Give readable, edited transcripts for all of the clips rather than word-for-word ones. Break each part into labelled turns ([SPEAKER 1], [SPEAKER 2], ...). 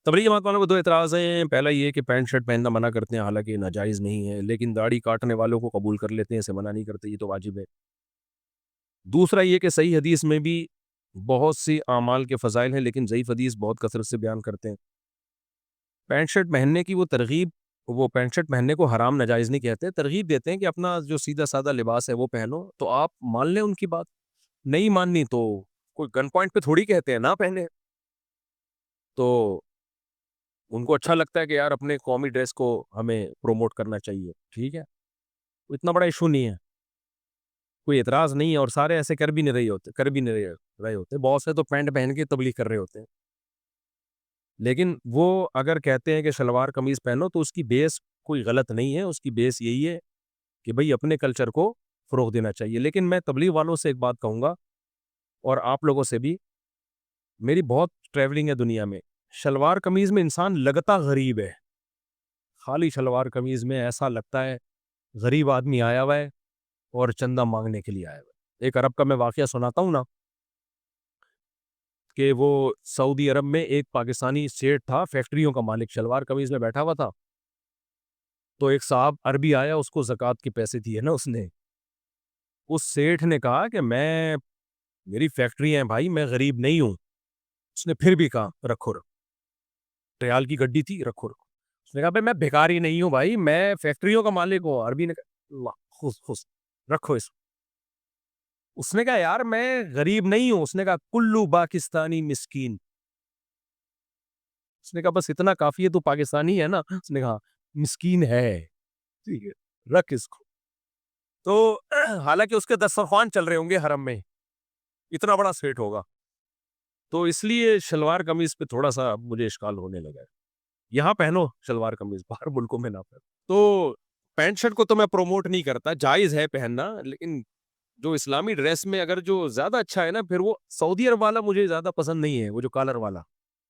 [SPEAKER 1] تبلیغ جماعت والوں کو دو اعتراض ہیں. پہلا یہ کہ پینٹ شرٹ پہننا منع کرتے ہیں، حالانکہ ناجائز نہیں ہے، لیکن داڑھی کاٹنے والوں کو قبول کر لیتے ہیں، اسے منع نہیں کرتے، یہ تو واجب ہے. دوسرا یہ کہ صحیح حدیث میں بھی بہت سی اعمال کے فضائل ہیں، لیکن ضعیف حدیث بہت کثرت سے بیان کرتے ہیں. پینٹ شرٹ پہننے کی وہ ترغیب، وہ پینٹ شرٹ پہننے کو حرام ناجائز نہیں کہتے، ترغیب دیتے ہیں کہ اپنا جو سیدھا سادہ لباس ہے وہ پہنو. تو آپ مان لیں ان کی بات، نہیں ماننی تو کوئی گن پوائنٹ پہ تھوڑی کہتے ہیں نہ پہنے. تو ان کو اچھا لگتا ہے کہ یار اپنے قومی ڈریس کو ہمیں پروموٹ کرنا چاہیے، ٹھیک ہے، اتنا بڑا ایشو نہیں ہے، کوئی اعتراض نہیں ہے. اور سارے ایسے کر بھی نہیں رہے ہوتے. بہت سے تو پینٹ پہن کے تبلیغ کر رہے ہوتے ہیں. لیکن وہ اگر کہتے ہیں کہ شلوار قمیض پہنو تو اس کی بیس کوئی غلط نہیں ہے، اس کی بیس یہی ہے کہ بھئی اپنے کلچر کو فروغ دینا چاہیے. لیکن میں تبلیغ والوں سے ایک بات کہوں گا، اور آپ لوگوں سے بھی، میری بہت ٹریولنگ ہے دنیا میں، شلوار قمیض میں انسان لگتا غریب ہے. خالی شلوار قمیض میں ایسا لگتا ہے غریب آدمی آیا ہوا ہے اور چندہ مانگنے کے لیے آیا ہوا ہے. ایک عرب کا میں واقعہ سناتا ہوں نا، کہ وہ سعودی عرب میں ایک پاکستانی سیٹ تھا، فیکٹریوں کا مالک، شلوار قمیض میں بیٹھا ہوا تھا. تو ایک صاحب عربی آیا، اس کو زکوٰۃ کے پیسے دیے نا اس نے. اس سیٹھ نے کہا کہ میری فیکٹری ہے بھائی، میں غریب نہیں ہوں. اس نے پھر بھی کہا رکھو ریال کی گڈی تھی، رکھو. اس نے کہا بھائی میں بھکاری نہیں ہوں بھائی، میں فیکٹریوں کا مالک ہوں. عربی نے کہا اللہ خوش رکھو اس نے کہا یار میں غریب نہیں ہوں. اس نے کہا کلو پاکستانی مسکین. اس نے کہا بس اتنا کافی ہے، تو پاکستانی ہے نا. اس نے کہا مسکین ہے، ٹھیک ہے رکھ اس کو. تو حالانکہ اس کے دسترخوان چل رہے ہوں گے حرم میں، اتنا بڑا سیٹ ہوگا. تو اس لیے شلوار قمیض پہ تھوڑا سا مجھے اشکال ہونے لگا ہے. یہاں پہنو شلوار قمیض، باہر ملکوں میں نہ پہنو. تو پینٹ شرٹ کو تو میں پروموٹ نہیں کرتا، جائز ہے پہننا، لیکن جو اسلامی ڈریس میں اگر جو زیادہ اچھا ہے نا، پھر وہ سعودی عرب والا مجھے زیادہ پسند نہیں ہے، وہ جو کالر والا.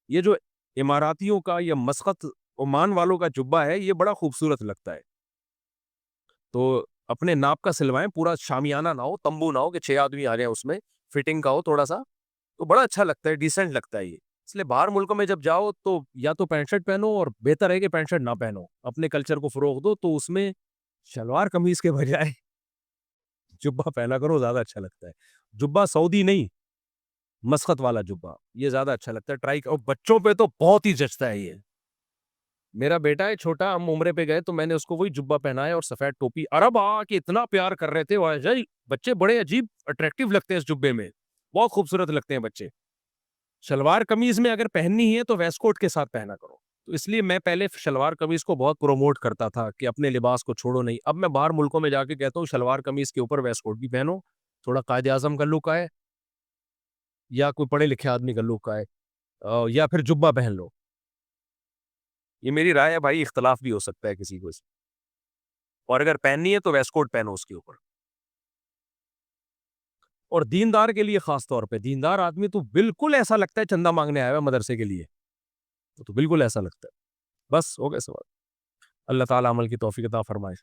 [SPEAKER 1] یہ جو اماراتیوں کا یا مسقط عمان والوں کا جبہ ہے، یہ بڑا خوبصورت لگتا ہے. تو اپنے ناپ کا سلوائیں، پورا شامیانہ نہ ہو، تمبو نہ ہو کہ 6 آدمی آ رہے ہیں، اس میں فٹنگ کا ہو تھوڑا سا، تو بڑا اچھا لگتا ہے، ڈیسنٹ لگتا ہے یہ. اس لیے باہر ملکوں میں جب جاؤ تو یا تو پینٹ شرٹ پہنو، اور بہتر ہے کہ پینٹ شرٹ نہ پہنو، اپنے کلچر کو فروغ دو. تو اس میں شلوار قمیض کے بجائے جبہ پہنا کرو، زیادہ اچھا لگتا ہے. جبہ سعودی نہیں، مسقط والا جبہ، یہ زیادہ اچھا لگتا ہے. ٹرائی کرو، بچوں پہ تو بہت ہی جچتا ہے یہ. میرا بیٹا ہے چھوٹا، ہم عمرے پہ گئے تو میں نے اس کو وہی جبہ پہنایا اور سفید ٹوپی. عرب آ کے اتنا پیار کر رہے تھے، بچے بڑے عجیب اٹریکٹیو لگتے ہیں اس جبے میں، بہت خوبصورت لگتے ہیں بچے. شلوار قمیض میں اگر پہننی ہے تو ویسٹ کوٹ کے ساتھ پہنا کرو. تو اس لیے میں پہلے شلوار قمیض کو بہت پروموٹ کرتا تھا کہ اپنے لباس کو چھوڑو نہیں. اب میں باہر ملکوں میں جا کے کہتا ہوں شلوار قمیض کے اوپر ویسٹ کوٹ بھی پہنو، تھوڑا قائد اعظم کا لک آئے، یا کوئی پڑھے لکھے آدمی کا لک آئے، یا پھر جبہ پہن لو. یہ میری رائے ہے بھائی، اختلاف بھی ہو سکتا ہے کسی کو اس میں. اور اگر پہننی ہے تو ویسٹ کوٹ پہنو اس کے اوپر. اور دیندار کے لیے خاص طور پہ، دیندار آدمی تو بالکل ایسا لگتا ہے چندہ مانگنے آیا ہے مدرسے کے لیے، تو بالکل ایسا لگتا ہے. بس ہو گئے سوال. اللہ تعالیٰ عمل کی توفیق عطا فرمائے.